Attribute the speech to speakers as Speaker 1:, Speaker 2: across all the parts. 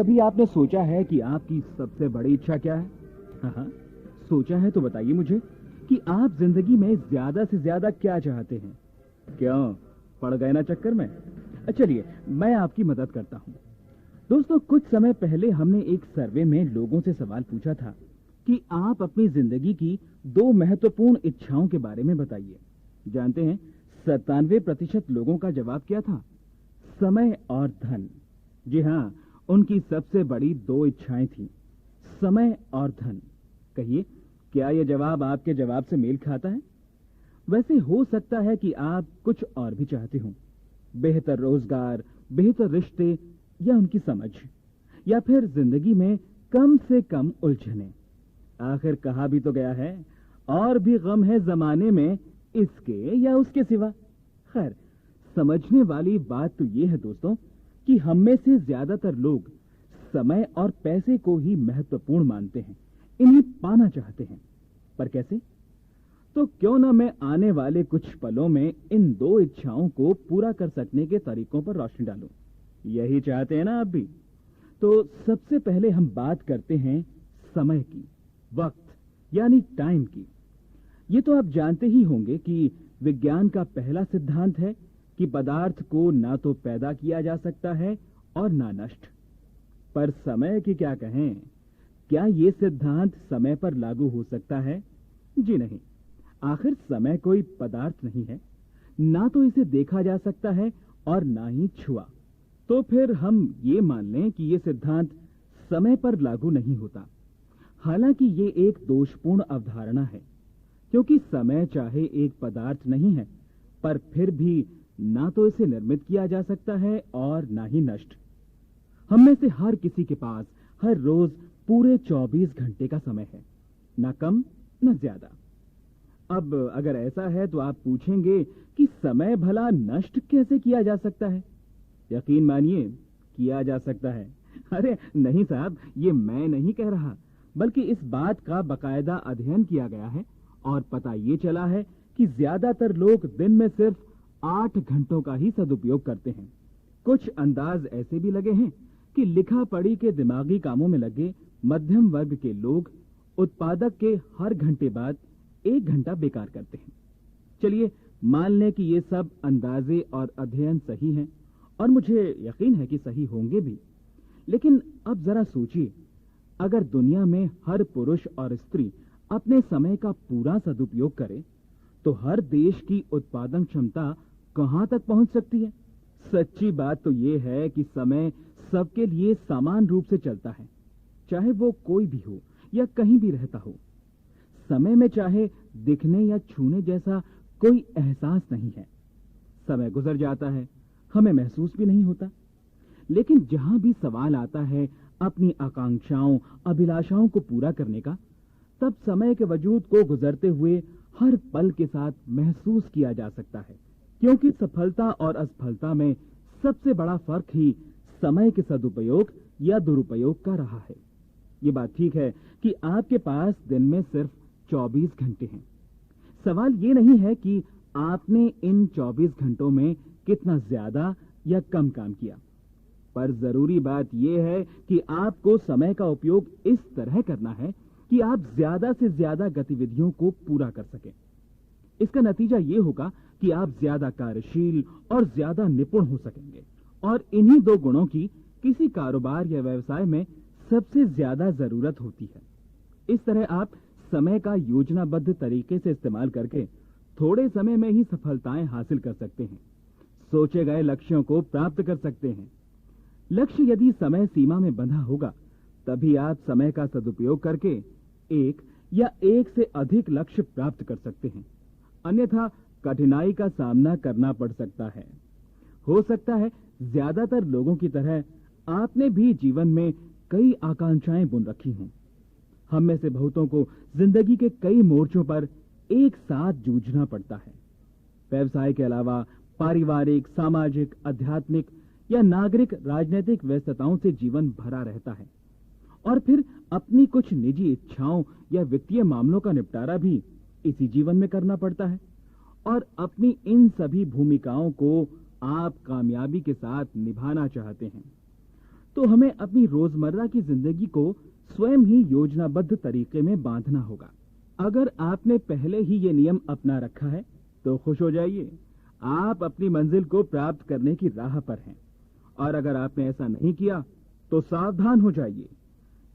Speaker 1: कभी आपने सोचा है कि आपकी सबसे बड़ी इच्छा क्या है? हाँ, सोचा है तो बताइए मुझे कि आप जिंदगी में ज्यादा से ज्यादा क्या चाहते हैं? क्यों, पड़ गए ना चक्कर में? चलिए, मैं आपकी मदद करता हूँ। दोस्तों, कुछ समय पहले हमने एक सर्वे में लोगों से सवाल पूछा था कि आप अपनी जिंदगी की 2 महत्वपूर्ण इच्छाओं के बारे में बताइए। जानते हैं 97% लोगों का जवाब क्या था? समय और धन। जी हाँ, उनकी सबसे बड़ी 2 इच्छाएं थीं, समय और धन। कहिए, क्या यह जवाब आपके जवाब से मेल खाता है? वैसे हो सकता है कि आप कुछ और भी चाहते हो, बेहतर रोजगार, बेहतर रिश्ते, या उनकी समझ, या फिर जिंदगी में कम से कम उलझने। आखिर कहा भी तो गया है, और भी गम है जमाने में इसके या उसके सिवा। खैर, समझने वाली बात तो यह है दोस्तों कि हम में से ज्यादातर लोग समय और पैसे को ही महत्वपूर्ण मानते हैं, इन्हें पाना चाहते हैं। पर कैसे? तो क्यों ना मैं आने वाले कुछ पलों में इन 2 इच्छाओं को पूरा कर सकने के तरीकों पर रोशनी डालूं। यही चाहते हैं ना आप भी? तो सबसे पहले हम बात करते हैं समय की, वक्त यानी टाइम की। ये तो आप जानते ही होंगे कि विज्ञान का पहला सिद्धांत है कि पदार्थ को ना तो पैदा किया जा सकता है और ना नष्ट। पर समय की क्या कहें? क्या ये सिद्धांत समय पर लागू हो सकता है? जी नहीं। आखिर समय कोई पदार्थ नहीं है, ना तो इसे देखा जा सकता है और ना ही छुआ। तो फिर हम ये मान लें कि ये सिद्धांत समय पर लागू नहीं होता। हालांकि ये एक दोषपूर्ण अवधारणा है, क्योंकि समय चाहे एक पदार्थ नहीं है, पर फिर भी ना तो इसे निर्मित किया जा सकता है और ना ही नष्ट। हम में से हर किसी के पास हर रोज पूरे 24 घंटे का समय है, ना कम न ज्यादा। अब अगर ऐसा है तो आप पूछेंगे कि समय भला नष्ट कैसे किया जा सकता है? यकीन मानिए, किया जा सकता है। अरे नहीं साहब, ये मैं नहीं कह रहा, बल्कि इस बात का बाकायदा अध्ययन किया गया है और पता ये चला है कि ज्यादातर लोग दिन में सिर्फ 8 घंटों का ही सदुपयोग करते हैं। कुछ अंदाज ऐसे भी लगे हैं कि लिखा पढ़ी के दिमागी कामों में लगे मध्यम वर्ग के लोग उत्पादक के हर घंटे बाद 1 घंटा बेकार करते हैं। चलिए मान लें कि ये सब अंदाजे और अध्ययन सही हैं, और मुझे यकीन है कि सही होंगे भी। लेकिन अब जरा सोचिए, अगर दुनिया में हर पुरुष और स्त्री अपने समय का पूरा सदुपयोग करे तो हर देश की उत्पादन क्षमता कहां तक पहुंच सकती है? सच्ची बात तो यह है कि समय सबके लिए समान रूप से चलता है, चाहे वो कोई भी हो या कहीं भी रहता हो। समय में चाहे दिखने या छूने जैसा कोई एहसास नहीं है। समय गुजर जाता है, हमें महसूस भी नहीं होता। लेकिन जहां भी सवाल आता है अपनी आकांक्षाओं, अभिलाषाओं को पूरा करने का, तब समय के वजूद को गुजरते हुए हर पल के साथ महसूस किया जा सकता है, क्योंकि सफलता और असफलता में सबसे बड़ा फर्क ही समय के सदुपयोग या दुरुपयोग का रहा है। ये बात ठीक है कि आपके पास दिन में सिर्फ 24 घंटे हैं। सवाल ये नहीं है कि आपने इन 24 घंटों में कितना ज्यादा या कम काम किया, पर जरूरी बात यह है कि आपको समय का उपयोग इस तरह करना है कि आप ज्यादा से ज्यादा गतिविधियों को पूरा कर सकें। इसका नतीजा यह होगा कि आप ज्यादा कार्यशील और ज्यादा निपुण हो सकेंगे, और इन्हीं 2 गुणों की किसी कारोबार या व्यवसाय में सबसे ज्यादा जरूरत होती है। इस तरह आप समय का योजनाबद्ध तरीके से इस्तेमाल करके थोड़े समय में ही सफलताएं हासिल कर सकते हैं, सोचे गए लक्ष्यों को प्राप्त कर सकते हैं। लक्ष्य यदि समय सीमा में बंधा होगा, तभी आप समय का सदुपयोग करके एक या एक से अधिक लक्ष्य प्राप्त कर सकते हैं। अन्यथा कठिनाई का सामना करना पड़ सकता है। हो सकता है ज्यादातर लोगों की तरह आपने भी जीवन में कई आकांक्षाएं बुन रखी हों। हम में से बहुतों को जिंदगी के कई मोर्चों पर एक साथ जूझना पड़ता है। व्यवसाय के अलावा पारिवारिक, सामाजिक, आध्यात्मिक या नागरिक राजनीतिक व्यस्तताओं से जीवन भरा रहता है, और फिर अपनी कुछ निजी इच्छाओं या वित्तीय मामलों का निपटारा भी इसी जीवन में करना पड़ता है। और अपनी इन सभी भूमिकाओं को आप कामयाबी के साथ निभाना चाहते हैं, तो हमें अपनी रोजमर्रा की जिंदगी को स्वयं ही योजनाबद्ध तरीके में बांधना होगा। अगर आपने पहले ही ये नियम अपना रखा है तो खुश हो जाइए, आप अपनी मंजिल को प्राप्त करने की राह पर हैं। और अगर आपने ऐसा नहीं किया तो सावधान हो जाइए,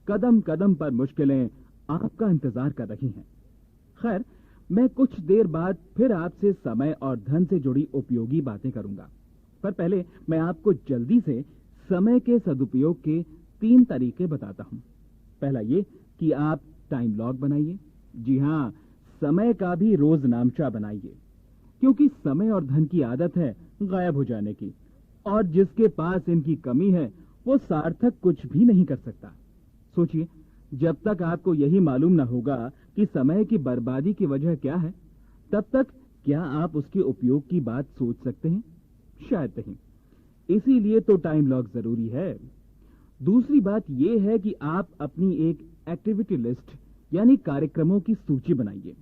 Speaker 1: कदम कदम पर मुश्किलें आपका इंतजार कर रही हैं। खैर, मैं कुछ देर बाद फिर आपसे समय और धन से जुड़ी उपयोगी बातें करूंगा, पर पहले मैं आपको जल्दी से समय के सदुपयोग के 3 तरीके बताता हूं। पहला ये कि आप टाइम लॉग बनाइए। जी हां, समय का भी रोज नामचा बनाइए, क्योंकि समय और धन की आदत है गायब हो जाने की, और जिसके पास इनकी कमी है वो सार्थक कुछ भी नहीं कर सकता। सोचिए, जब तक आपको यही मालूम न होगा कि समय की बर्बादी की वजह क्या है, तब तक क्या आप उसके उपयोग की बात सोच सकते हैं? शायद नहीं। इसीलिए तो टाइम लॉग जरूरी है। दूसरी बात यह है कि आप अपनी एक एक्टिविटी लिस्ट यानी कार्यक्रमों की सूची बनाइए।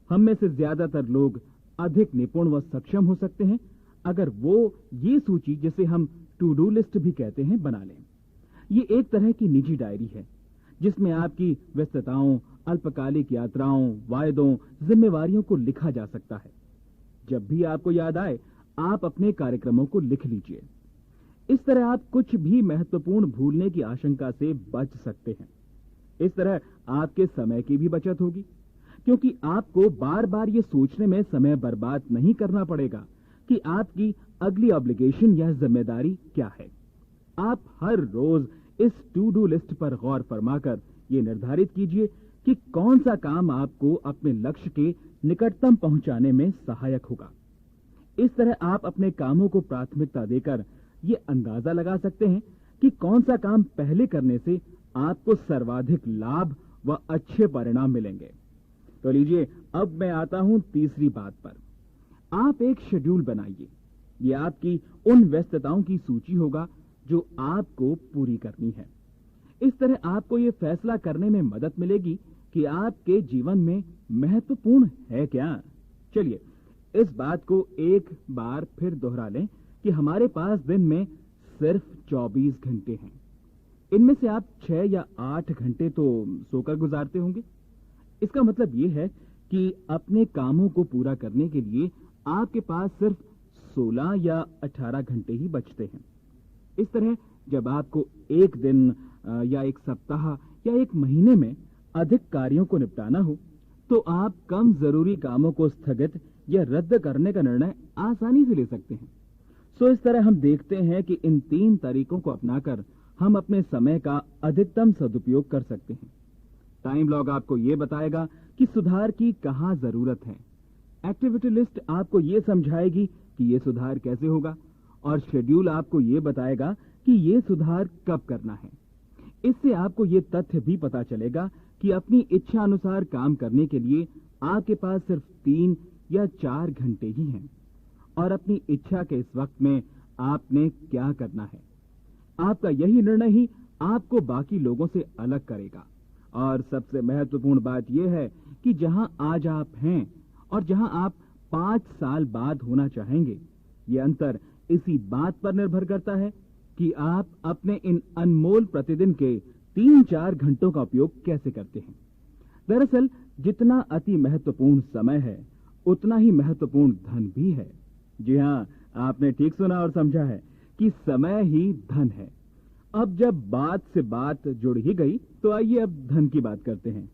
Speaker 1: हम में से ज्यादातर लोग अधिक निपुण व सक्षम हो सकते हैं अगर वो ये सूची, जिसे हम टू डू लिस्ट भी कहते हैं, बना लें। ये एक तरह की निजी डायरी है जिसमें आपकी व्यस्तताओं, अल्पकालिक यात्राओं, वायदों, जिम्मेवारियों को लिखा जा सकता है। जब भी आपको याद आए, आप अपने कार्यक्रमों को लिख लीजिए। इस तरह आप कुछ भी महत्वपूर्ण भूलने की आशंका से बच सकते हैं। इस तरह आपके समय की भी बचत होगी, क्योंकि आपको बार बार ये सोचने में समय बर्बाद नहीं करना पड़ेगा कि आपकी अगली ऑब्लिगेशन या जिम्मेदारी क्या है। आप हर रोज इस टू डू लिस्ट पर गौर फरमाकर ये निर्धारित कीजिए कि कौन सा काम आपको अपने लक्ष्य के निकटतम पहुंचाने में सहायक होगा। इस तरह आप अपने कामों को प्राथमिकता देकर ये अंदाजा लगा सकते हैं कि कौन सा काम पहले करने से आपको सर्वाधिक लाभ व अच्छे परिणाम मिलेंगे। तो लीजिए, अब मैं आता हूं तीसरी बात पर। आप एक शेड्यूल बनाइए। ये आपकी उन व्यस्तताओं की सूची होगा जो आपको पूरी करनी है। इस तरह आपको ये फैसला करने में मदद मिलेगी कि आपके जीवन में महत्वपूर्ण है क्या। चलिए, इस बात को एक बार फिर दोहरा लें कि हमारे पास दिन में सिर्फ 24 घंटे हैं। इनमें से आप 6 या 8 घंटे तो सोकर गुजारते होंगे। इसका मतलब यह है कि अपने कामों को पूरा करने के लिए आपके पास सिर्फ 16 या 18 घंटे ही बचते हैं। इस तरह जब आपको एक दिन या एक सप्ताह या एक महीने में अधिक कार्यों को निपटाना हो, तो आप कम जरूरी कामों को स्थगित या रद्द करने का निर्णय आसानी से ले सकते हैं। सो इस तरह हम देखते हैं कि इन 3 तरीकों को अपनाकर हम अपने समय का अधिकतम सदुपयोग कर सकते हैं। टाइम लॉग आपको ये बताएगा कि सुधार की कहां जरूरत है। एक्टिविटी लिस्ट आपको ये समझाएगी कि ये सुधार कैसे होगा, और शेड्यूल आपको ये बताएगा कि ये सुधार कब करना है। इससे आपको ये तथ्य भी पता चलेगा कि अपनी इच्छा अनुसार काम करने के लिए आपके पास सिर्फ 3 या 4 घंटे ही हैं, और अपनी इच्छा के इस वक्त में आपने क्या करना है। आपका यही निर्णय ही आपको बाकी लोगों से अलग करेगा। और सबसे महत्वपूर्ण बात यह है कि जहां आज आप हैं और जहां आप 5 साल बाद होना चाहेंगे, ये अंतर इसी बात पर निर्भर करता है कि आप अपने इन अनमोल प्रतिदिन के 3-4 घंटों का उपयोग कैसे करते हैं। दरअसल जितना अति महत्वपूर्ण समय है, उतना ही महत्वपूर्ण धन भी है। जी हां, आपने ठीक सुना और समझा है कि समय ही धन है। अब जब बात से बात जुड़ ही गई, तो आइए अब धन की बात करते हैं।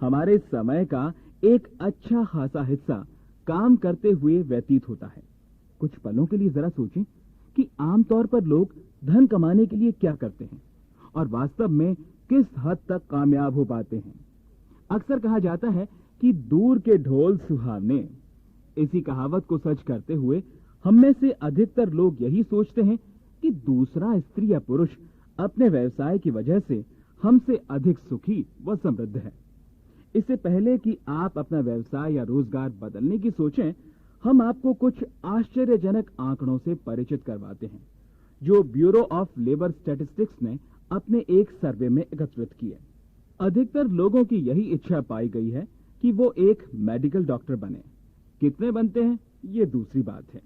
Speaker 1: हमारे समय का एक अच्छा खासा हिस्सा काम करते हुए व्यतीत होता है। कुछ पलों के लिए जरा सोचें कि आमतौर पर लोग धन कमाने के लिए क्या करते हैं और वास्तव में किस हद तक कामयाब हो पाते हैं। अक्सर कहा जाता है कि दूर के ढोल सुहावने। इसी कहावत को सच करते हुए हम में से अधिकतर लोग यही सोचते हैं कि दूसरा स्त्री या पुरुष अपने व्यवसाय की वजह से हमसे अधिक सुखी व समृद्ध है। इससे पहले कि आप अपना व्यवसाय या रोजगार बदलने की सोचें, हम आपको कुछ आश्चर्यजनक आंकड़ों से परिचित करवाते हैं जो ब्यूरो ऑफ लेबर स्टैटिस्टिक्स ने अपने एक सर्वे में एकत्रित किए। अधिकतर लोगों की यही इच्छा पाई गई है कि वो एक मेडिकल डॉक्टर बने। कितने बनते हैं, ये दूसरी बात है।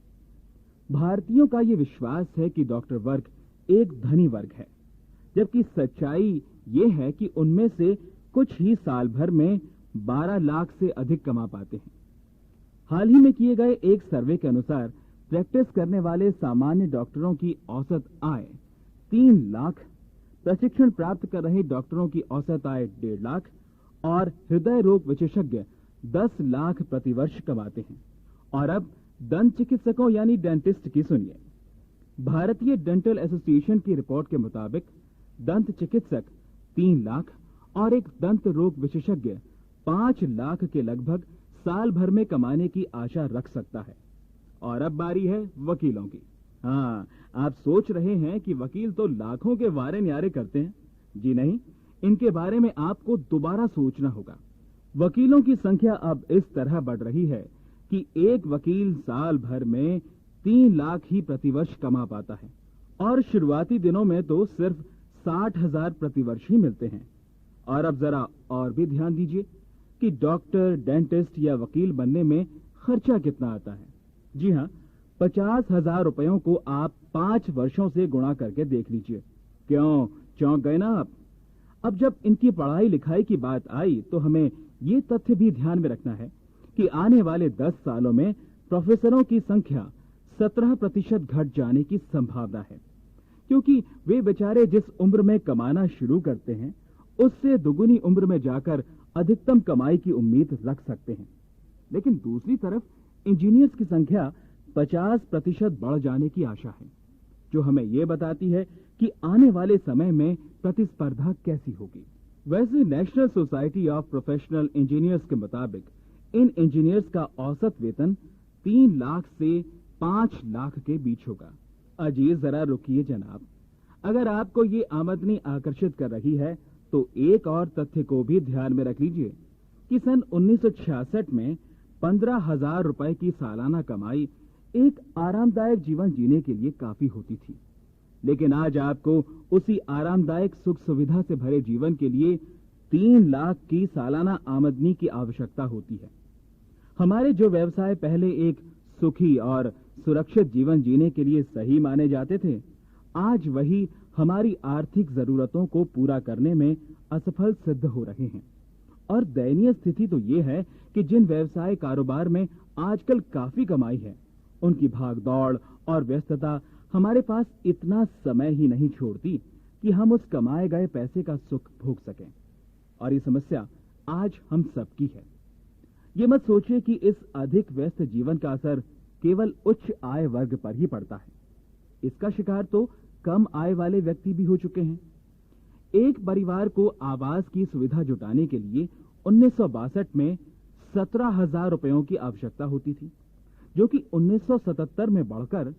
Speaker 1: भारतीयों का ये विश्वास है कि डॉक्टर वर्ग एक धनी वर्ग है। जबकि सच्चाई ये है कि उनमें से कुछ ही साल भर में 12 लाख से अधिक कमा पाते हैं। हाल ही में किए गए एक सर्वे के अनुसार प्रैक्टिस करने वाले सामान्य डॉक्टरों की औसत आय 3 लाख, प्रशिक्षण प्राप्त कर रहे डॉक्टरों की औसत आय 1.5 लाख और हृदय रोग विशेषज्ञ 10 लाख प्रतिवर्ष कमाते हैं। और अब दंत चिकित्सकों यानी डेंटिस्ट की सुनिए। भारतीय डेंटल एसोसिएशन की रिपोर्ट के मुताबिक दंत चिकित्सक 3 लाख और एक दंत रोग विशेषज्ञ 5 लाख के लगभग साल भर में कमाने की आशा रख सकता है। और अब बारी है वकीलों की। हाँ, आप सोच रहे हैं कि वकील तो लाखों के वारे न्यारे करते हैं। जी नहीं, इनके बारे में आपको दोबारा सोचना होगा। वकीलों की संख्या अब इस तरह बढ़ रही है कि एक वकील साल भर में 3 लाख ही प्रतिवर्ष कमा पाता है और शुरुआती दिनों में तो सिर्फ 60,000 प्रतिवर्ष ही मिलते हैं। और अब जरा और भी ध्यान दीजिए कि डॉक्टर, डेंटिस्ट या वकील बनने में खर्चा कितना आता है। जी हाँ, 50,000 रुपयों को आप 5 वर्षों से गुणा करके देख लीजिए। क्यों, चौंक गए ना आप? अब जब इनकी पढ़ाई लिखाई की बात आई तो हमें ये तथ्य भी ध्यान में रखना है कि आने वाले 10 सालों में प्रोफेसरों की संख्या 17% घट जाने की संभावना है, क्योंकि वे बेचारे जिस उम्र में कमाना शुरू करते हैं उससे दुगुनी उम्र में जाकर अधिकतम कमाई की उम्मीद रख सकते हैं। लेकिन दूसरी तरफ इंजीनियर्स की संख्या 50% बढ़ जाने की आशा है, जो हमें यह बताती है कि आने वाले समय में प्रतिस्पर्धा कैसी होगी। वैसे national society of professional engineers के मुताबिक इन इंजीनियर्स का औसत वेतन 3 लाख से 5 लाख के बीच होगा। अजी जरा रुकिए जनाब, अगर आपको ये आमदनी आकर्षित कर रही है तो एक और तथ्य को भी ध्यान में रख लीजिए कि सन 1966 में 15,000 रुपए की सालाना कमाई एक आरामदायक जीवन जीने के लिए काफी होती थी। लेकिन आज आपको उसी आरामदायक सुख सुविधा से भरे जीवन के लिए 3 लाख की सालाना आमदनी की आवश्यकता होती है। हमारे जो व्यवसाय पहले एक सुखी और सुरक्षित जीवन जीने के लिए सही माने जाते थे, आज वही हमारी आर्थिक जरूरतों को पूरा करने में असफल सिद्ध हो रहे हैं। और दयनीय स्थिति तो ये है कि जिन व्यवसाय कारोबार में आजकल काफी कमाई है, उनकी भागदौड़ और व्यस्तता हमारे पास इतना समय ही नहीं छोड़ती कि हम उस कमाए गए पैसे का सुख भोग सकें। और ये समस्या आज हम सबकी है। ये मत सोचिए कि इस अधिक व्यस्त जीवन का असर केवल उच्च आय वर्ग पर ही पड़ता है। इसका शिकार तो कम आय वाले व्यक्ति भी हो चुके हैं। एक परिवार को आवास की सुविधा जुटाने के लिए 1962 में 17,000 रुपयों की आवश्यकता होती थी, जो कि 1977 में बढ़कर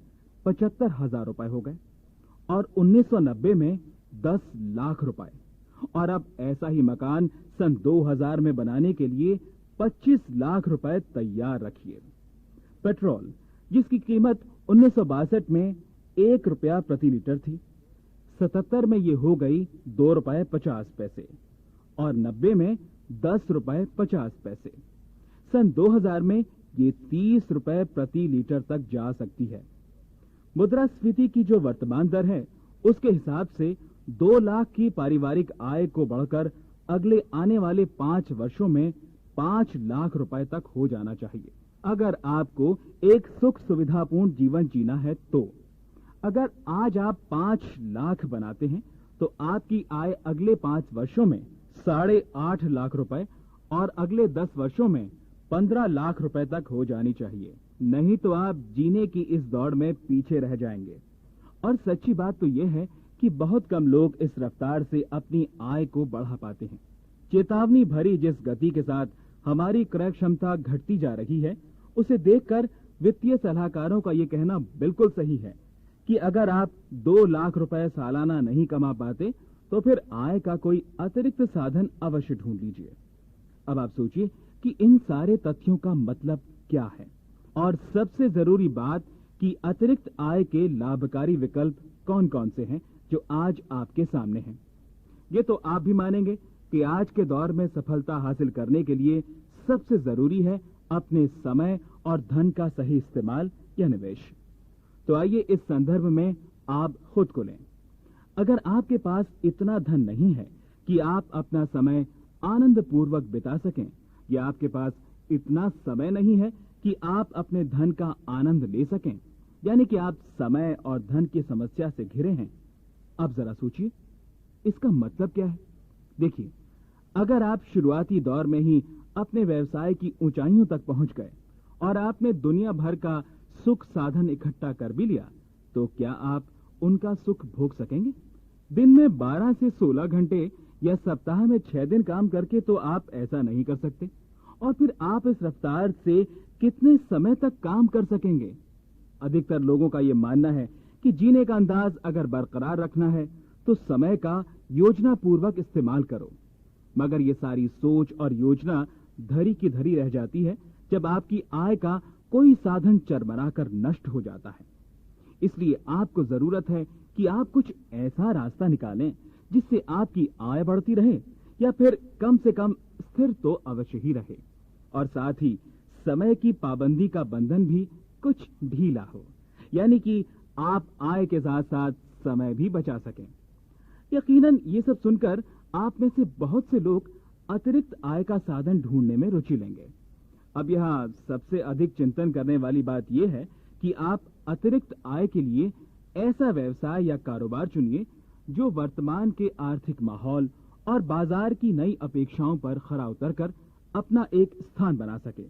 Speaker 1: 75,000 रुपए हो गए और 1990 में 10 लाख रुपए। और अब ऐसा ही मकान सन 2000 में बनाने के लिए 25 लाख रुपए तैयार रखिए। पेट्रोल, जिसकी कीमत 1962 में 1 रुपया प्रति लीटर थी, 77 में ये हो गई 2 रुपए 50 पैसे और 90 में 10 रुपए 50 पैसे। सन 2000 में ये 30 रुपए प्रति लीटर तक जा सकती है। मुद्रास्फीति की जो वर्तमान दर है, उसके हिसाब से 2 लाख की पारिवारिक आय को बढ़कर अगले आने वाले 5 वर्षों में 5 लाख रुपए तक हो जाना चाहिए, अगर आपको एक सुख सुविधापूर्ण जीवन जीना है तो। अगर आज आप 5 लाख बनाते हैं तो आपकी आय अगले 5 वर्षों में 8.5 लाख रुपए और अगले 10 वर्षों में 15 लाख रुपए तक हो जानी चाहिए। नहीं तो आप जीने की इस दौड़ में पीछे रह जाएंगे। और सच्ची बात तो यह है कि बहुत कम लोग इस रफ्तार से अपनी आय को बढ़ा पाते हैं। चेतावनी भरी जिस गति के साथ हमारी क्रय क्षमता घटती जा रही है, उसे देखकर वित्तीय सलाहकारों का यह कहना बिल्कुल सही है कि अगर आप 2 लाख रुपए सालाना नहीं कमा पाते तो फिर आय का कोई अतिरिक्त साधन अवश्य ढूंढ लीजिए। अब आप सोचिए कि इन सारे तथ्यों का मतलब क्या है, और सबसे जरूरी बात कि अतिरिक्त आय के लाभकारी विकल्प कौन कौन से हैं जो आज आपके सामने हैं। ये तो आप भी मानेंगे कि आज के दौर में सफलता हासिल करने के लिए सबसे जरूरी है अपने समय और धन का सही इस्तेमाल या निवेश। तो आइए इस संदर्भ में आप खुद को लें। अगर आपके पास इतना धन नहीं है कि आप अपना समय आनंद पूर्वक बिता सकें, या आपके पास इतना समय नहीं है कि आप अपने धन का आनंद ले सकें, यानी कि आप समय और धन की समस्या से घिरे हैं, अब जरा सोचिए इसका मतलब क्या है। देखिए, अगर आप शुरुआती दौर में ही अपने व्यवसाय की ऊंचाइयों तक पहुंच गए और आपने दुनिया भर का सुख साधन इकट्ठा कर भी लिया, तो क्या आप उनका सुख भोग सकेंगे? दिन में 12 से 16 घंटे या सप्ताह में 6 दिन काम करके तो आप ऐसा नहीं कर सकते। और फिर आप इस रफ्तार से कितने समय तक काम कर सकेंगे? अधिकतर लोगों का यह मानना है कि जीने का अंदाज अगर बरकरार रखना है तो समय का योजना पूर्वक इस्तेमाल करो। मगर ये सारी सोच और योजना धरी की धरी रह जाती है जब आपकी आय का कोई साधन चरमराकर नष्ट हो जाता है। इसलिए आपको जरूरत है कि आप कुछ ऐसा रास्ता निकालें जिससे आपकी आय बढ़ती रहे, या फिर कम से कम स्थिर तो अवश्य ही रहे, और साथ ही समय की पाबंदी का बंधन भी कुछ ढीला हो, यानी कि आप आय के साथ साथ समय भी बचा सकें। यकीनन ये सब सुनकर आप में से बहुत से लोग अतिरिक्त आय का साधन ढूंढने में रुचि लेंगे। अब यहाँ सबसे अधिक चिंतन करने वाली बात यह है कि आप अतिरिक्त आय के लिए ऐसा व्यवसाय या कारोबार चुनिए जो वर्तमान के आर्थिक माहौल और बाजार की नई अपेक्षाओं पर खरा उतरकर अपना एक स्थान बना सके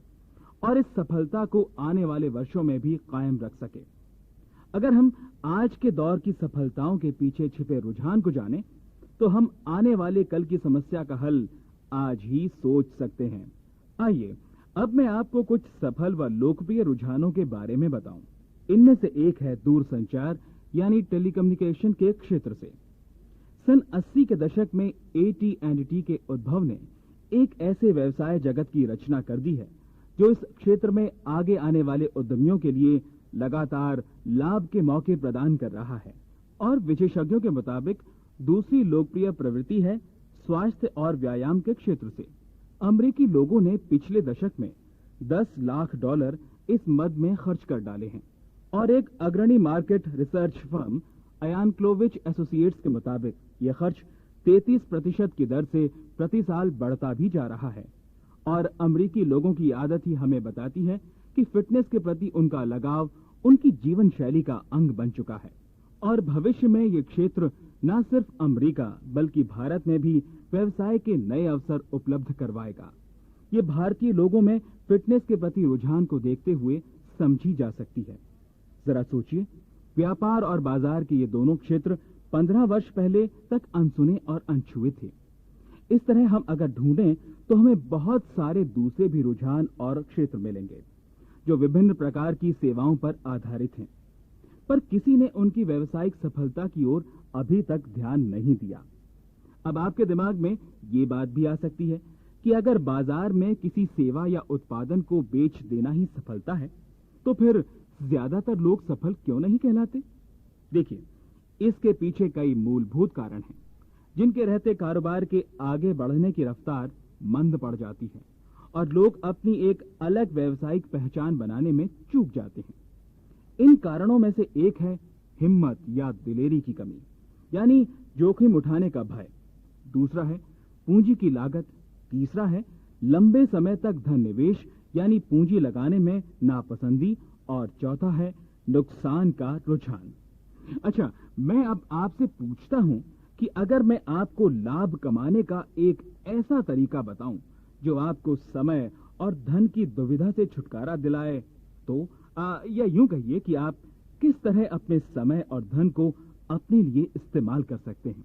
Speaker 1: और इस सफलता को आने वाले वर्षों में भी कायम रख सके। अगर हम आज के दौर की सफलताओं के पीछे छिपे रुझान को जानें, तो हम आने वाले कल की समस्या का हल आज ही सोच सकते हैं। आइए अब मैं आपको कुछ सफल व लोकप्रिय रुझानों के बारे में बताऊं। इनमें से एक है दूरसंचार यानी टेलीकम्युनिकेशन के क्षेत्र से। सन 80 के दशक में AT&T के उद्भव ने एक ऐसे व्यवसाय जगत की रचना कर दी है जो इस क्षेत्र में आगे आने वाले उद्यमियों के लिए लगातार लाभ के मौके प्रदान कर रहा है। और विशेषज्ञों के मुताबिक दूसरी लोकप्रिय प्रवृत्ति है स्वास्थ्य और व्यायाम के क्षेत्र से। अमेरिकी लोगों ने पिछले दशक में $10 लाख इस मद में खर्च कर डाले हैं, और एक अग्रणी market research firm Ayan Klovich associates के मुताबिक यह खर्च 33% की दर से प्रति साल बढ़ता भी जा रहा है। और अमेरिकी लोगों की आदत ही हमें बताती है कि फिटनेस के प्रति उनका लगाव उनकी जीवन शैली का अंग बन चुका है, और भविष्य में ये क्षेत्र न सिर्फ अमेरिका बल्कि भारत में भी व्यवसाय के नए अवसर उपलब्ध करवाएगा। ये भारतीय लोगों में फिटनेस के प्रति रुझान को देखते हुए समझी जा सकती है। जरा सोचिए, व्यापार और बाजार के ये दोनों क्षेत्र 15 वर्ष पहले तक अनसुने और अनछुए थे। इस तरह हम अगर ढूंढें तो हमें बहुत सारे दूसरे भी रुझान और क्षेत्र मिलेंगे जो विभिन्न प्रकार की सेवाओं पर आधारित हैं, पर किसी ने उनकी व्यावसायिक सफलता की ओर अभी तक ध्यान नहीं दिया। अब आपके दिमाग में ये बात भी आ सकती है कि अगर बाजार में किसी सेवा या उत्पादन को बेच देना ही सफलता है, तो फिर ज्यादातर लोग सफल क्यों नहीं कहलाते? देखिए, इसके पीछे कई मूलभूत कारण हैं जिनके रहते कारोबार के आगे बढ़ने की रफ्तार मंद पड़ जाती है और लोग अपनी एक अलग व्यावसायिक पहचान बनाने में चूक जाते हैं। इन कारणों में से एक है हिम्मत या दिलेरी की कमी, यानी जोखिम उठाने का भय। दूसरा है पूंजी की लागत। तीसरा है लंबे समय तक धन निवेश यानी पूंजी लगाने में नापसंदी। और चौथा है नुकसान का रुझान। अच्छा, मैं अब आपसे पूछता हूं कि अगर मैं आपको लाभ कमाने का एक ऐसा तरीका बताऊं जो आपको समय और धन की दुविधा से छुटकारा दिलाए, तो या यूं कहिए कि आप किस तरह अपने समय और धन को अपने लिए इस्तेमाल कर सकते हैं।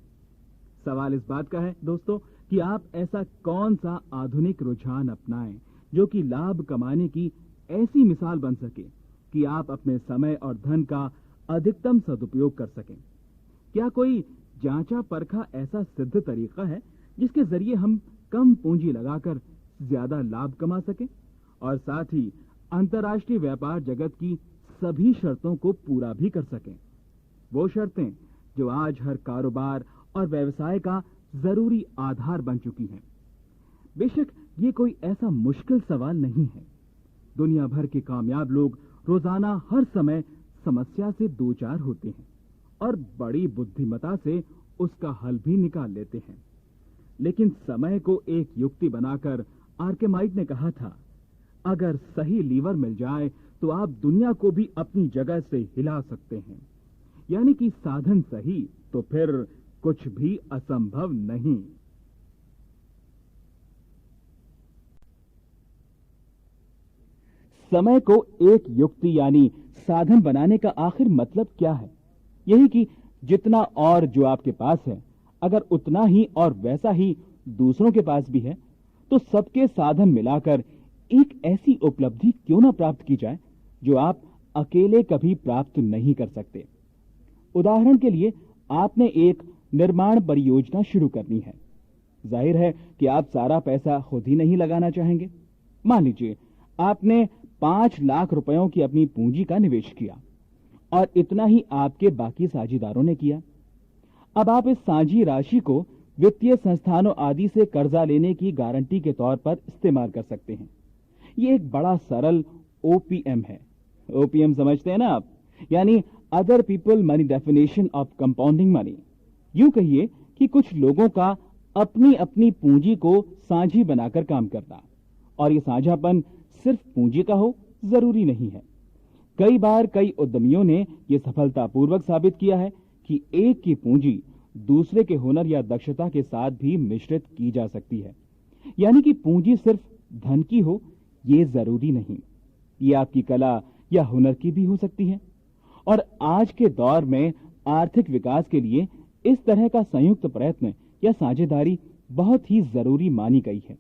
Speaker 1: सवाल इस बात का है दोस्तों कि आप ऐसा कौन सा आधुनिक रुझान अपनाएं जो कि लाभ कमाने की ऐसी मिसाल बन सके कि आप अपने समय और धन का अधिकतम सदुपयोग कर सकें। क्या कोई जांचा परखा ऐसा सिद्ध तरीका है जिसके जरिए हम कम पूंजी लगाकर ज्यादा लाभ कमा सकें और साथ ही अंतर्राष्ट्रीय व्यापार जगत की सभी शर्तों को पूरा भी कर सकें? वो शर्तें जो आज हर कारोबार और व्यवसाय का जरूरी आधार बन चुकी हैं। बेशक ये कोई ऐसा मुश्किल सवाल नहीं है। दुनिया भर के कामयाब लोग रोजाना हर समय समस्या से दो चार होते हैं और बड़ी बुद्धिमता से उसका हल भी निकाल लेते हैं। लेकिन समय को एक युक्ति बनाकर आर्किमाइड ने कहा था, अगर सही लीवर मिल जाए तो आप दुनिया को भी अपनी जगह से हिला सकते हैं। यानी कि साधन सही तो फिर कुछ भी असंभव नहीं। समय को एक युक्ति यानी साधन बनाने का आखिर मतलब क्या है? यही कि जितना और जो आपके पास है, अगर उतना ही और वैसा ही दूसरों के पास भी है, तो सबके साधन मिलाकर एक ऐसी उपलब्धि क्यों ना प्राप्त की जाए जो आप अकेले कभी प्राप्त नहीं कर सकते। उदाहरण के लिए, आपने एक निर्माण परियोजना शुरू करनी है। जाहिर है कि आप सारा पैसा खुद ही नहीं लगाना चाहेंगे। मान लीजिए आपने 5 लाख रुपयों की अपनी पूंजी का निवेश किया और इतना ही आपके बाकी साझीदारों ने किया। अब आप इस साझी राशि को वित्तीय संस्थानों आदि से कर्जा लेने की गारंटी के तौर पर इस्तेमाल कर सकते हैं। ये एक बड़ा सरल ओपीएम है। ओपीएम समझते हैं ना आप? यानी other people money definition of compounding money. यूं कहिए कि कुछ लोगों का अपनी अपनी पूंजी को साझी बनाकर काम करना, और ये साझापन सिर्फ पूंजी का हो जरूरी नहीं है। कई बार कई उद्यमियों ने यह सफलतापूर्वक साबित किया है कि एक की पूंजी दूसरे के हुनर या दक्षता के साथ भी मिश्रित की जा सकती है। यानी कि पूंजी सिर्फ धन की हो ये जरूरी नहीं, ये आपकी कला या हुनर की भी हो सकती है। और आज के दौर में आर्थिक विकास के लिए इस तरह का संयुक्त प्रयत्न या साझेदारी बहुत ही जरूरी मानी गई है।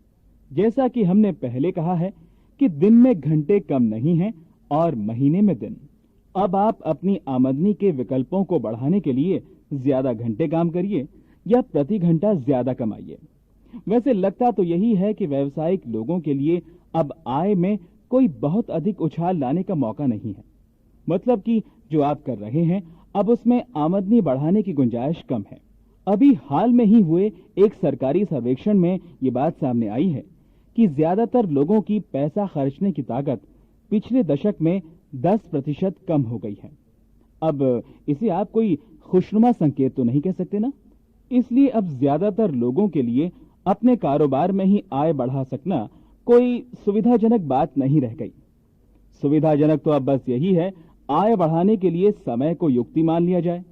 Speaker 1: जैसा कि हमने पहले कहा है कि दिन में घंटे कम नहीं हैं और महीने में दिन। अब आप अपनी आमदनी के विकल्पों को बढ़ाने के लिए ज्यादा घंटे काम करिए या प्रति घंटा ज्यादा कमाइए। वैसे लगता तो यही है कि व्यावसायिक लोगों के लिए अब आय में कोई बहुत अधिक उछाल लाने का मौका नहीं है। मतलब कि जो आप कर रहे हैं अब उसमें आमदनी बढ़ाने की गुंजाइश कम है। अभी हाल में ही हुए एक सरकारी सर्वेक्षण में ये बात सामने आई है कि ज्यादातर लोगों की पैसा खर्चने की ताकत पिछले दशक में 10% कम हो गई है। अब इसे आप कोई खुशनुमा संकेत तो नहीं कह सकते ना? इसलिए अब ज्यादातर लोगों के लिए अपने कारोबार में ही आय बढ़ा सकना कोई सुविधाजनक बात नहीं रह गई। सुविधाजनक तो अब बस यही है, आय बढ़ाने के लिए समय को युक्ति मान लिया जाए,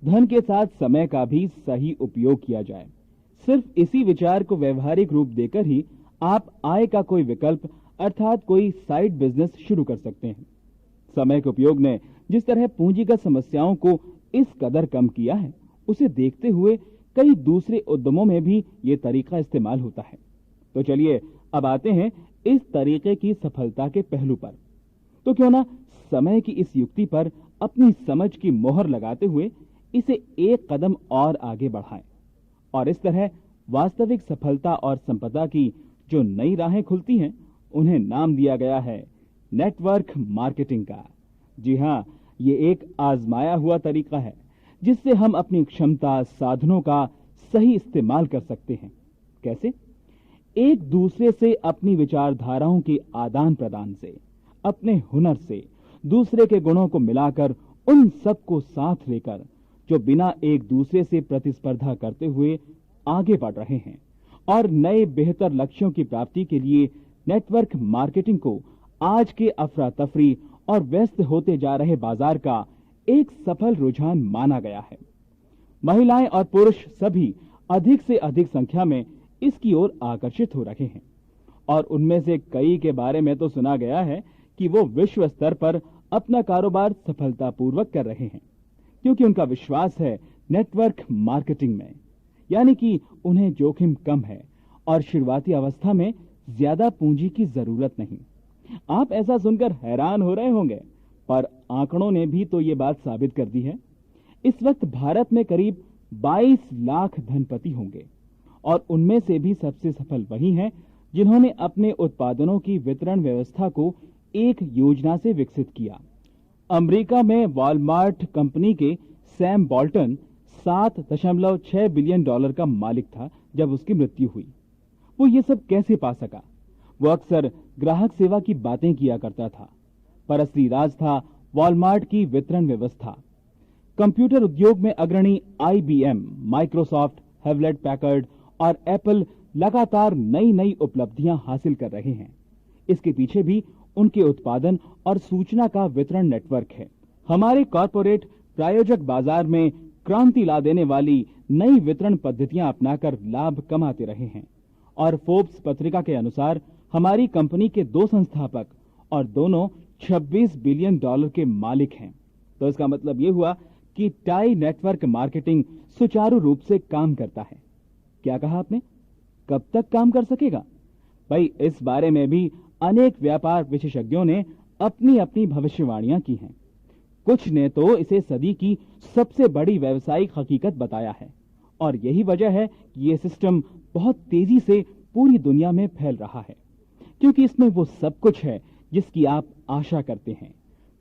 Speaker 1: धन के साथ समय का भी सही उपयोग किया जाए। सिर्फ इसी विचार को व्यवहारिक रूप देकर ही आप आय का कोई विकल्प अर्थात कोई साइड बिजनेस शुरू कर सकते हैं। समय के उपयोग ने जिस तरह पूंजीगत समस्याओं को इस कदर कम किया है, उसे देखते हुए कई दूसरे उद्यमों में भी ये तरीका इस्तेमाल होता है। तो चलिए अब आते हैं इस तरीके की सफलता के पहलू पर। तो क्यों ना समय की इस युक्ति पर अपनी समझ की मोहर लगाते हुए इसे एक कदम और आगे बढ़ाएं और इस तरह वास्तविक सफलता और संपदा की जो नई राहें खुलती हैं, उन्हें नाम दिया गया है नेटवर्क मार्केटिंग का। जी हाँ, ये एक आजमाया हुआ तरीका है जिससे हम अपनी क्षमता साधनों का सही इस्तेमाल कर सकते हैं। कैसे? एक दूसरे से अपनी विचारधाराओं के आदान प्रदान से, अपने हुनर से दूसरे के गुणों को मिलाकर उन सबको साथ लेकर जो बिना एक दूसरे से प्रतिस्पर्धा करते हुए आगे बढ़ रहे हैं और नए बेहतर लक्ष्यों की प्राप्ति के लिए नेटवर्क मार्केटिंग को आज के अफरा तफरी और व्यस्त होते जा रहे बाजार का एक सफल रुझान माना गया है। महिलाएं और पुरुष सभी अधिक से अधिक संख्या में इसकी ओर आकर्षित हो रहे हैं और उनमें से कई के बारे में तो सुना गया है कि वो विश्व स्तर पर अपना कारोबार सफलतापूर्वक कर रहे हैं, क्योंकि उनका विश्वास है नेटवर्क मार्केटिंग में। यानी कि उन्हें जोखिम कम है और शुरुआती अवस्था में ज्यादा पूंजी की जरूरत नहीं। आप ऐसा सुनकर हैरान हो रहे होंगे, पर आंकड़ों ने भी तो ये बात साबित कर दी है। इस वक्त भारत में करीब 22 लाख धनपति होंगे और उनमें से भी सबसे सफल वही हैं जिन्होंने अपने उत्पादनों की वितरण व्यवस्था को एक योजना से विकसित किया। अमेरिका में वॉलमार्ट कंपनी के सैम बोल्टन $7.6 बिलियन का मालिक था जब उसकी मृत्यु हुई। वो ये सब कैसे पा सका? वो अक्सर ग्राहक सेवा की बातें किया करता था, पर असली राज था वॉलमार्ट की वितरण व्यवस्था। कंप्यूटर उद्योग में अग्रणी आईबीएम, माइक्रोसॉफ्ट, हेवलेट पैकर्ड और एप्पल लगातार नई नई उपलब्धियां हासिल कर रहे हैं। इसके पीछे भी उनके उत्पादन और सूचना का वितरण नेटवर्क है। हमारे कॉरपोरेट प्रायोजक बाजार में क्रांति ला देने वाली नई वितरण पद्धतियां अपनाकर लाभ कमाते रहे हैं और फोर्ब्स पत्रिका के अनुसार हमारी कंपनी के 2 संस्थापक और दोनों $26 बिलियन के मालिक हैं। तो इसका मतलब यह हुआ कि टाई नेटवर्क मार्केटिंग सुचारू रूप से काम करता है। क्या कहा आपने? कब तक काम कर सकेगा? भाई, इस बारे में भी अनेक व्यापार विशेषज्ञों ने अपनी अपनी भविष्यवाणियां की हैं। कुछ ने तो इसे सदी की सबसे बड़ी व्यावसायिक हकीकत बताया है और यही वजह है कि यह सिस्टम बहुत तेजी से पूरी दुनिया में फैल रहा है, क्योंकि इसमें वो सब कुछ है जिसकी आप आशा करते हैं।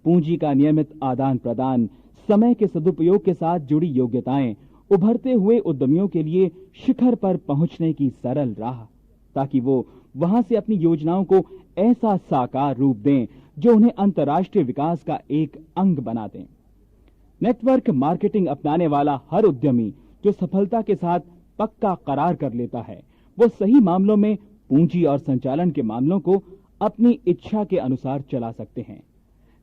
Speaker 1: पूंजी का नियमित आदान प्रदान, समय के सदुपयोग के साथ जुड़ी योग्यताएं, उभरते हुए उद्यमियों के लिए शिखर पर पहुंचने की सरल राह, ताकि वो वहां से अपनी योजनाओं को ऐसा साकार रूप दें जो उन्हें अंतर्राष्ट्रीय विकास का एक अंग बना दें। नेटवर्क मार्केटिंग अपनाने वाला हर उद्यमी जो सफलता के साथ पक्का करार कर लेता है, वो सही मामलों में पूंजी और संचालन के मामलों को अपनी इच्छा के अनुसार चला सकते हैं।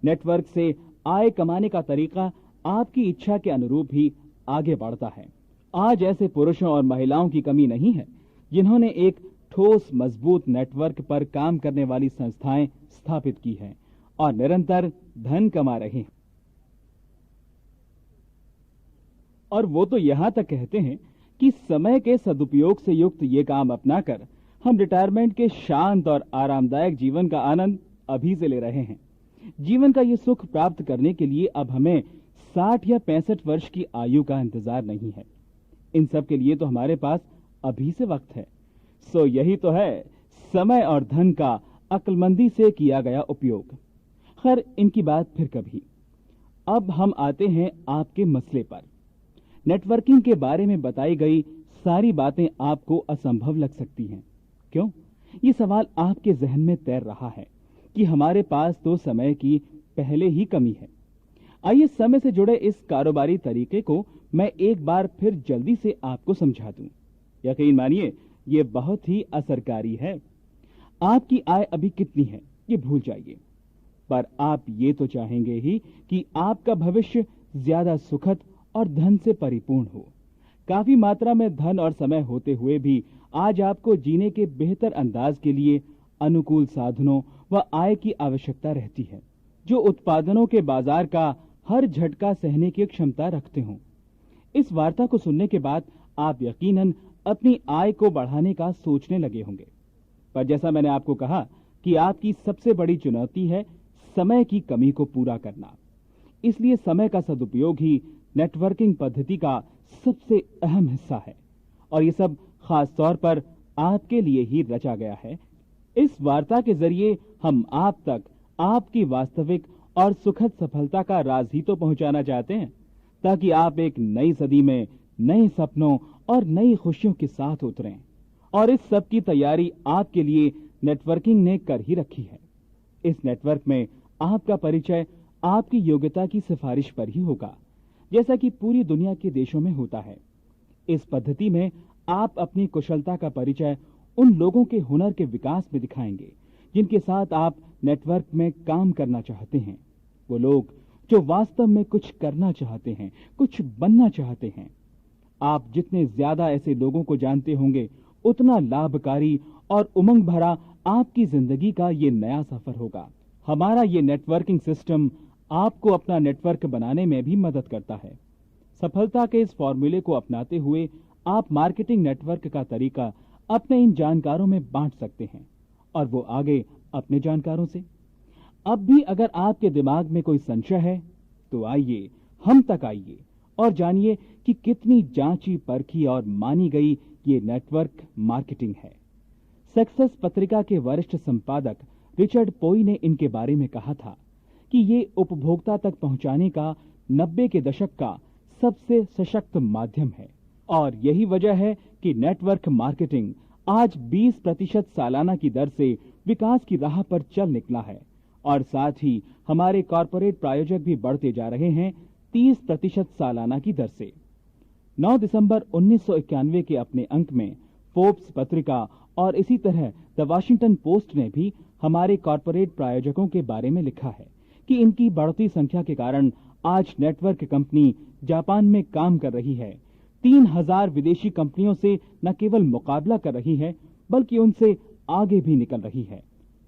Speaker 1: नेटवर्क से आय कमाने का तरीका आपकी इच्छा के अनुरूप ही आगे बढ़ता है। आज ऐसे पुरुषों और महिलाओं की कमी नहीं है जिन्होंने एक ठोस मजबूत नेटवर्क पर काम करने वाली संस्थाएं स्थापित की हैं और निरंतर धन कमा रहे हैं। और वो तो यहां तक कहते हैं कि समय के सदुपयोग से युक्त ये काम अपनाकर हम रिटायरमेंट के शांत और आरामदायक जीवन का आनंद अभी से ले रहे हैं। जीवन का ये सुख प्राप्त करने के लिए अब हमें 60 या 65 वर्ष की आयु का इंतजार नहीं है। इन सब के लिए तो हमारे पास अभी से वक्त है। सो यही तो है समय और धन का अक्लमंदी से किया गया उपयोग। खैर, इनकी बात फिर कभी। अब हम आते हैं आपके मसले पर। नेटवर्किंग के बारे में बताई गई सारी बातें आपको असंभव लग सकती हैं। क्यों? ये सवाल आपके जहन में तैर रहा है कि हमारे पास तो समय की पहले ही कमी है। आइए समय से जुड़े इस कारोबारी तरीके को मैं एक बार फिर जल्दी से आपको समझा दूं। यकीन मानिए, ये बहुत ही असरकारी है। आपकी आय अभी कितनी है ये भूल जाइए, पर आप ये तो चाहेंगे ही कि आपका भविष्य ज्यादा सुखद और धन से परिपूर्ण हो। काफी मात्रा में धन और समय होते हुए भी आज आपको जीने के बेहतर अंदाज के लिए अनुकूल साधनों व आय की आवश्यकता रहती है, जो उत्पादनों के बाजार का हर झटका सहने की क्षमता रखते हों। इस वार्ता को सुनने के बाद आप यकीनन अपनी आय को बढ़ाने का सोचने लगे होंगे। पर जैसा मैंने आपको कहा कि आपकी सबसे बड़ी चुनौती है समय की कमी को पूरा करना। इसलिए समय का सदुपयोग ही नेटवर्किंग पद्धति का सबसे अहम हिस्सा है और ये सब खास तौर पर आपके लिए ही रचा गया है। इस वार्ता के जरिए हम आप तक आपकी वास्तविक और सुखद सफलता का राज ही तो पहुंचाना चाहते हैं, ताकि आप एक नई सदी में नए सपनों और नई खुशियों के साथ उतरें। और इस सब की तैयारी आपके लिए नेटवर्किंग ने कर ही रखी है। इस नेटवर्क में आपका परिचय आपकी योग्यता की सिफारिश पर ही होगा, जैसा कि पूरी दुनिया के देशों में होता है। इस पद्धति में आप अपनी कुशलता का परिचय उन लोगों के हुनर के विकास में दिखाएंगे जिनके साथ आप नेटवर्क में काम करना चाहते हैं। वो लोग जो वास्तव में कुछ करना चाहते हैं, कुछ बनना चाहते हैं। आप जितने ज्यादा ऐसे लोगों को जानते होंगे, उतना लाभकारी और उमंग भरा आपकी जिंदगी का ये नया सफर होगा। हमारा ये नेटवर्किंग सिस्टम आपको अपना नेटवर्क बनाने में भी मदद करता है। सफलता के इस फॉर्मूले को अपनाते हुए आप मार्केटिंग नेटवर्क का तरीका अपने इन जानकारों में बांट सकते हैं और वो आगे अपने जानकारों से। अब भी अगर आपके दिमाग में कोई संशय है तो आइए, हम तक आइए और जानिए कि कितनी जांची परखी और मानी गई ये नेटवर्क मार्केटिंग है। सक्सेस पत्रिका के वरिष्ठ संपादक रिचर्ड पोई ने इनके बारे में कहा था कि ये उपभोक्ता तक पहुंचाने का 90 के दशक का सबसे सशक्त माध्यम है और यही वजह है कि नेटवर्क मार्केटिंग आज 20% सालाना की दर से विकास की राह पर चल निकला है और साथ ही हमारे कॉरपोरेट प्रायोजक भी बढ़ते जा रहे हैं 30% सालाना की दर से। 9 दिसंबर 1991 के अपने अंक में फोर्ब्स पत्रिका और इसी तरह द वॉशिंगटन पोस्ट ने भी हमारे कॉरपोरेट प्रायोजकों के बारे में लिखा है कि इनकी बढ़ती संख्या के कारण आज नेटवर्क कंपनी जापान में काम कर रही है। 3000 विदेशी कंपनियों से न केवल मुकाबला कर रही है बल्कि उनसे आगे भी निकल रही है।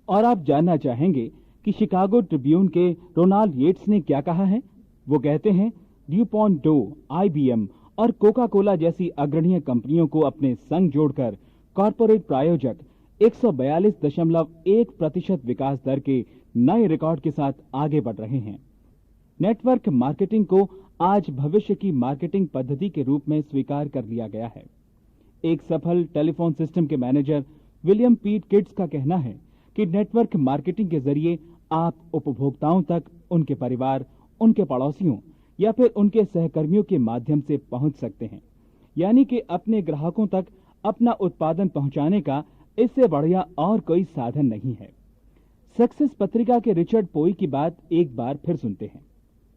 Speaker 1: और आप जानना चाहेंगे कि शिकागो ट्रिब्यून के रोनाल्ड येट्स ने क्या कहा है। वो कहते हैं, ड्यूपॉन्ट, डो, IBM और कोका कोला जैसी अग्रणीय कंपनियों को अपने संग जोड़कर कॉरपोरेट प्रायोजक 142.1% विकास दर के नए रिकॉर्ड के साथ आगे बढ़ रहे हैं। नेटवर्क मार्केटिंग को आज भविष्य की मार्केटिंग पद्धति के रूप में स्वीकार कर लिया गया है। एक सफल टेलीफोन सिस्टम के मैनेजर विलियम पीट किड्स का कहना है कि नेटवर्क मार्केटिंग के जरिए आप उपभोक्ताओं तक उनके परिवार, उनके पड़ोसियों या फिर उनके सहकर्मियों के माध्यम से पहुंच सकते हैं। यानी कि अपने ग्राहकों तक अपना उत्पादन पहुंचाने का इससे बढ़िया और कोई साधन नहीं है। सक्सेस पत्रिका के रिचर्ड पोई की बात एक बार फिर सुनते हैं।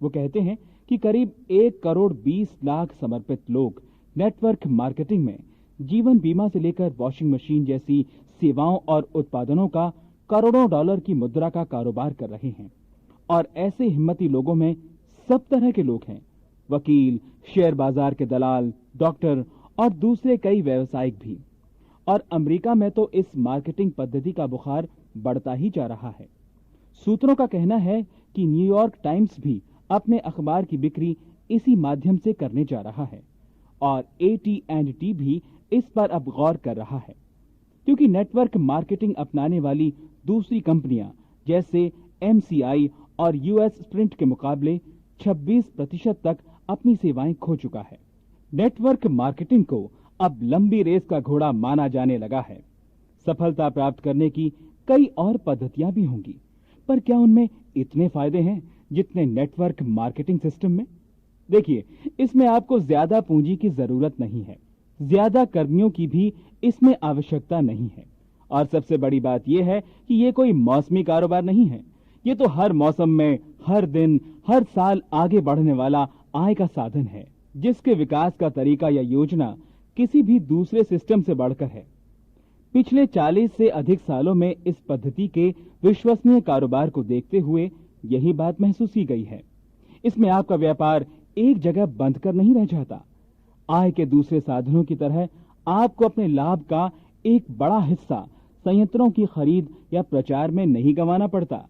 Speaker 1: वो कहते हैं कि करीब 1,20,00,000 समर्पित लोग नेटवर्क मार्केटिंग में जीवन बीमा से लेकर वॉशिंग मशीन जैसी सेवाओं और उत्पादनों का करोड़ों डॉलर की मुद्रा का कारोबार कर रहे हैं। और ऐसे हिम्मती लोगों में सब तरह के लोग हैं, वकील, शेयर बाजार के दलाल, डॉक्टर और दूसरे कई व्यवसायिक भी। और अमेरिका में तो इस मार्केटिंग पद्धति का बुखार बढ़ता ही जा रहा है। सूत्रों का कहना है कि न्यूयॉर्क टाइम्स भी अपने अखबार की बिक्री इसी माध्यम से करने जा रहा है और AT&T भी इस पर अब गौर कर रहा है, क्योंकि नेटवर्क मार्केटिंग अपनाने वाली दूसरी कंपनियां जैसे MCI और US स्प्रिंट के मुकाबले 26% तक अपनी सेवाएं खो चुका है। नेटवर्क मार्केटिंग को अब लंबी रेस का घोड़ा माना जाने लगा है। सफलता प्राप्त करने की कई और पद्धतियां भी होंगी, पर क्या उनमें इतने फायदे हैं जितने नेटवर्क मार्केटिंग सिस्टम में? देखिए, इसमें आपको ज्यादा पूंजी की जरूरत नहीं है, ज्यादा कर्मियों की भी इसमें आवश्यकता नहीं है। और सबसे बड़ी बात यह है कि ये कोई मौसमी कारोबार नहीं है। ये तो हर मौसम में, हर दिन, हर साल आगे बढ़ने वाला आय का साधन है, जिसके विकास का तरीका या योजना किसी भी दूसरे सिस्टम से बढ़कर है। पिछले 40 से अधिक सालों में इस पद्धति के विश्वसनीय कारोबार को देखते हुए यही बात महसूस की गई है। इसमें आपका व्यापार एक जगह बंद कर नहीं रह जाता। आय के दूसरे साधनों की तरह आपको अपने लाभ का एक बड़ा हिस्सा संयंत्रों की खरीद या प्रचार में नहीं गंवाना पड़ता।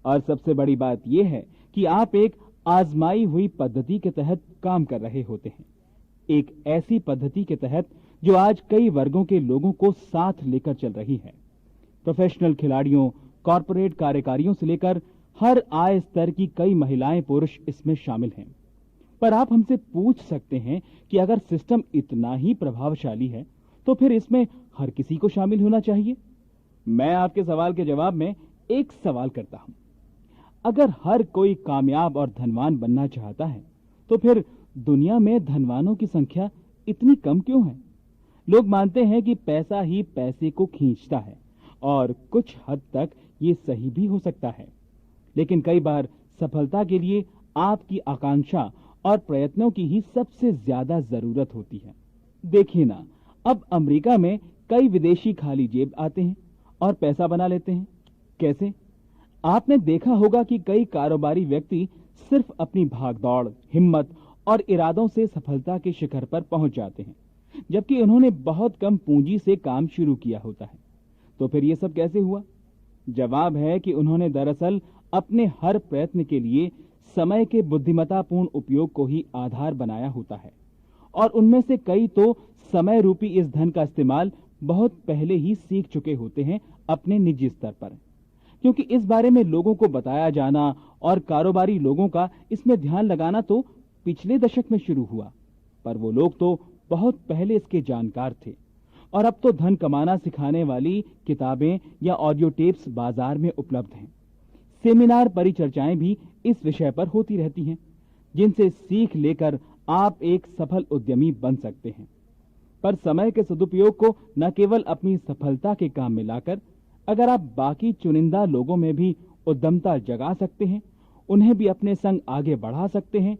Speaker 1: और सबसे बड़ी बात यह है कि आप एक आजमाई हुई पद्धति के तहत काम कर रहे होते हैं, एक ऐसी पद्धति के तहत जो आज कई वर्गों के लोगों को साथ लेकर चल रही है। प्रोफेशनल खिलाड़ियों, कॉरपोरेट कार्यकारियों से लेकर हर आय स्तर की कई महिलाएं, पुरुष इसमें शामिल हैं। पर आप हमसे पूछ सकते हैं कि अगर सिस्टम इतना ही प्रभावशाली है तो फिर इसमें हर किसी को शामिल होना चाहिए। मैं आपके सवाल के जवाब में एक सवाल करता हूं, अगर हर कोई कामयाब और धनवान बनना चाहता है तो फिर दुनिया में धनवानों की संख्या इतनी कम क्यों है? लोग मानते हैं कि पैसा ही पैसे को खींचता है और कुछ हद तक ये सही भी हो सकता है, लेकिन कई बार सफलता के लिए आपकी आकांक्षा और प्रयत्नों की ही सबसे ज्यादा जरूरत होती है। देखिए ना, अब अमेरिका में कई विदेशी खाली जेब आते हैं और पैसा बना लेते हैं। कैसे? आपने देखा होगा कि कई कारोबारी व्यक्ति सिर्फ अपनी भागदौड़, हिम्मत और इरादों से सफलता के शिखर पर पहुंच जाते हैं, जबकि उन्होंने बहुत कम पूंजी से काम शुरू किया होता है। तो फिर ये सब कैसे हुआ? जवाब है कि उन्होंने दरअसल अपने हर प्रयत्न के लिए समय के बुद्धिमत्तापूर्ण उपयोग को ही आधार बनाया होता है, और उनमें से कई तो समय रूपी इस धन का इस्तेमाल बहुत पहले ही सीख चुके होते हैं अपने निजी स्तर पर, क्योंकि इस बारे में लोगों को बताया जाना और कारोबारी लोगों का इसमें ध्यान लगाना तो पिछले दशक में शुरू हुआ, पर वो लोग तो बहुत पहले इसके जानकार थे। और अब तो धन कमाना सिखाने वाली किताबें या ऑडियो टेप्स बाजार में उपलब्ध हैं। सेमिनार, परिचर्चाएं भी इस विषय पर होती रहती हैं, जिनसे सीख लेकर आप एक सफल उद्यमी बन सकते हैं। पर समय के सदुपयोग को न केवल अपनी सफलता के काम में लाकर, अगर आप बाकी चुनिंदा लोगों में भी उद्यमता जगा सकते हैं, उन्हें भी अपने संग आगे बढ़ा सकते हैं,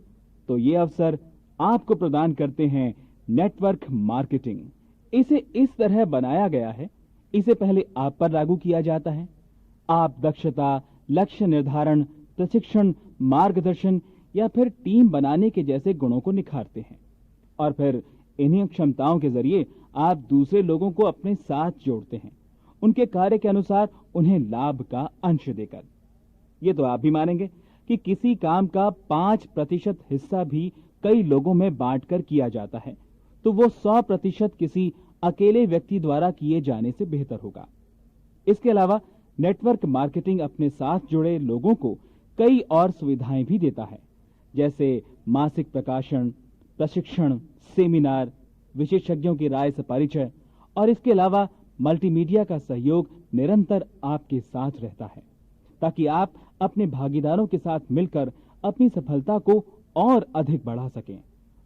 Speaker 1: तो ये अवसर आपको प्रदान करते हैं नेटवर्क मार्केटिंग। इसे इस तरह बनाया गया है, इसे पहले आप पर लागू किया जाता है। आप दक्षता, लक्ष्य निर्धारण, प्रशिक्षण, मार्गदर्शन या फिर टीम बनाने के जैसे गुणों को निखारते हैं और फिर इन्हीं क्षमताओं के जरिए आप दूसरे लोगों को अपने साथ जोड़ते हैं, उनके कार्य के अनुसार उन्हें लाभ का अंश देकर। ये तो आप भी मानेंगे कि किसी काम का 5% हिस्सा भी कई लोगों में बांटकर किया जाता है तो वो 100% किसी अकेले व्यक्ति द्वारा किए जाने से बेहतर होगा। इसके अलावा नेटवर्क मार्केटिंग अपने साथ जुड़े लोगों को कई और सुविधाएं भी देता है, जैसे मासिक प्रकाशन, प्रशिक्षण, सेमिनार, विशेषज्ञों की राय से परिचय और इसके अलावा मल्टीमीडिया का सहयोग निरंतर आपके साथ रहता है ताकि आप अपने भागीदारों के साथ मिलकर अपनी सफलता को और अधिक बढ़ा सकें।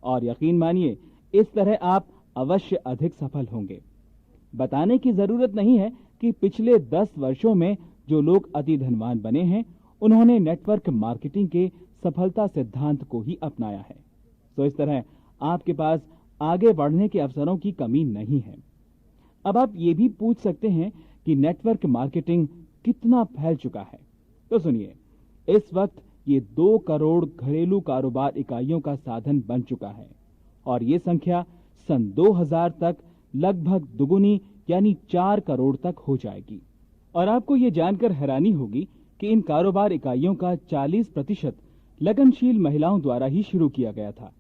Speaker 1: और यकीन मानिए, इस तरह आप अवश्य अधिक सफल होंगे। बताने की जरूरत नहीं है कि पिछले 10 वर्षों में जो लोग अति धनवान बने हैं, उन्होंने नेटवर्क मार्केटिंग के सफलता सिद्धांत को ही अपनाया है। तो इस तरह आपके पास आगे बढ़ने के अवसरों की कमी नहीं है। अब आप ये भी पूछ सकते हैं कि नेटवर्क मार्केटिंग कितना फैल चुका है। तो सुनिए, इस वक्त ये 2 करोड़ घरेलू कारोबार इकाइयों का साधन बन चुका है और ये संख्या सन 2000 तक लगभग दुगुनी यानी 4 करोड़ तक हो जाएगी। और आपको ये जानकर हैरानी होगी कि इन कारोबार इकाइयों का 40% लगनशील महिलाओं द्वारा ही शुरू किया गया था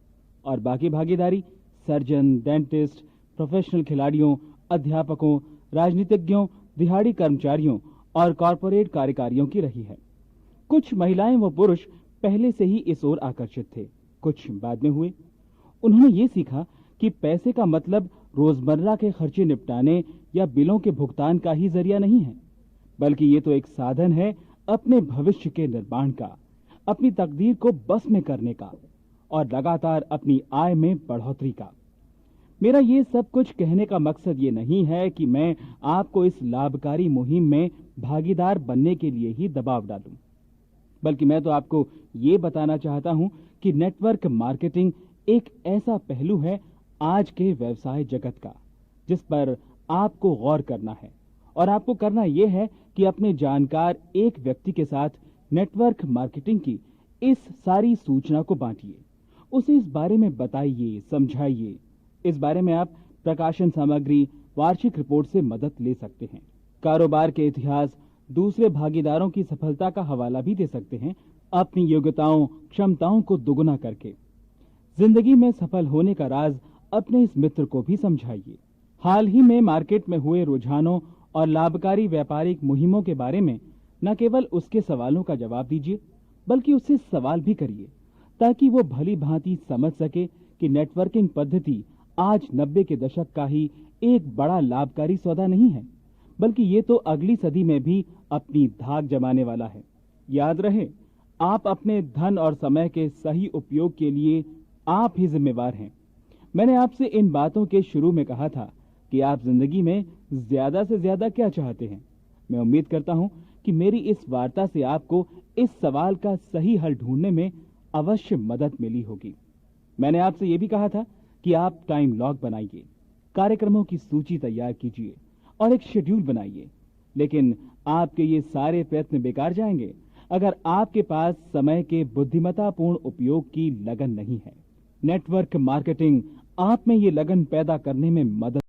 Speaker 1: और बाकी भागीदारी सर्जन, डेंटिस्ट, प्रोफेशनल खिलाड़ियों, अध्यापकों, राजनीतिज्ञों, दिहाड़ी कर्मचारियों और कॉरपोरेट कार्यकारियों की रही है। कुछ महिलाएं व पुरुष पहले से ही इस ओर आकर्षित थे, कुछ बाद में हुए। उन्होंने ये सीखा कि पैसे का मतलब रोजमर्रा के खर्चे निपटाने या बिलों के भुगतान का ही जरिया नहीं है, बल्कि ये तो एक साधन है अपने भविष्य के निर्माण का, अपनी तकदीर को बस में करने का और लगातार अपनी आय में बढ़ोतरी का। मेरा ये सब कुछ कहने का मकसद ये नहीं है कि मैं आपको इस लाभकारी मुहिम में भागीदार बनने के लिए ही दबाव डालूं, बल्कि मैं तो आपको ये बताना चाहता हूं कि नेटवर्क मार्केटिंग एक ऐसा पहलू है आज के व्यवसाय जगत का जिस पर आपको गौर करना है। और आपको करना यह है कि अपने जानकार एक व्यक्ति के साथ नेटवर्क मार्केटिंग की इस सारी सूचना को बांटिए, उसे इस बारे में बताइए, समझाइए। इस बारे में आप प्रकाशन सामग्री, वार्षिक रिपोर्ट से मदद ले सकते हैं। कारोबार के इतिहास, दूसरे भागीदारों की सफलता का हवाला भी दे सकते हैं, अपनी योग्यताओं, क्षमताओं को दुगुना करके। जिंदगी में सफल होने का राज अपने इस मित्र को भी समझाइए। हाल ही में मार्केट में हुए रुझानों और लाभकारी व्यापारिक मुहिमों के बारे में न केवल उसके सवालों का जवाब दीजिए, बल्कि उससे सवाल भी करिए ताकि वो भली भांति समझ सके कि नेटवर्किंग पद्धति आज 90 के दशक का ही एक बड़ा लाभकारी सौदा नहीं है, बल्कि ये तो अगली सदी में भी अपनी धाक जमाने वाला है। याद रहे, आप अपने धन और समय के सही उपयोग के लिए आप ही जिम्मेवार हैं। मैंने आपसे इन बातों के शुरू में कहा था कि आप जिंदगी में ज्यादा से ज्यादा क्या चाहते हैं। मैं उम्मीद करता हूं कि मेरी इस वार्ता से आपको इस सवाल का सही हल ढूंढने में अवश्य मदद मिली होगी। मैंने आपसे यह भी कहा था कि आप टाइम लॉग बनाइए, कार्यक्रमों की सूची तैयार कीजिए और एक शेड्यूल बनाइए। लेकिन आपके ये सारे प्रयत्न बेकार जाएंगे अगर आपके पास समय के बुद्धिमत्तापूर्ण उपयोग की लगन नहीं है। नेटवर्क मार्केटिंग आप में ये लगन पैदा करने में मदद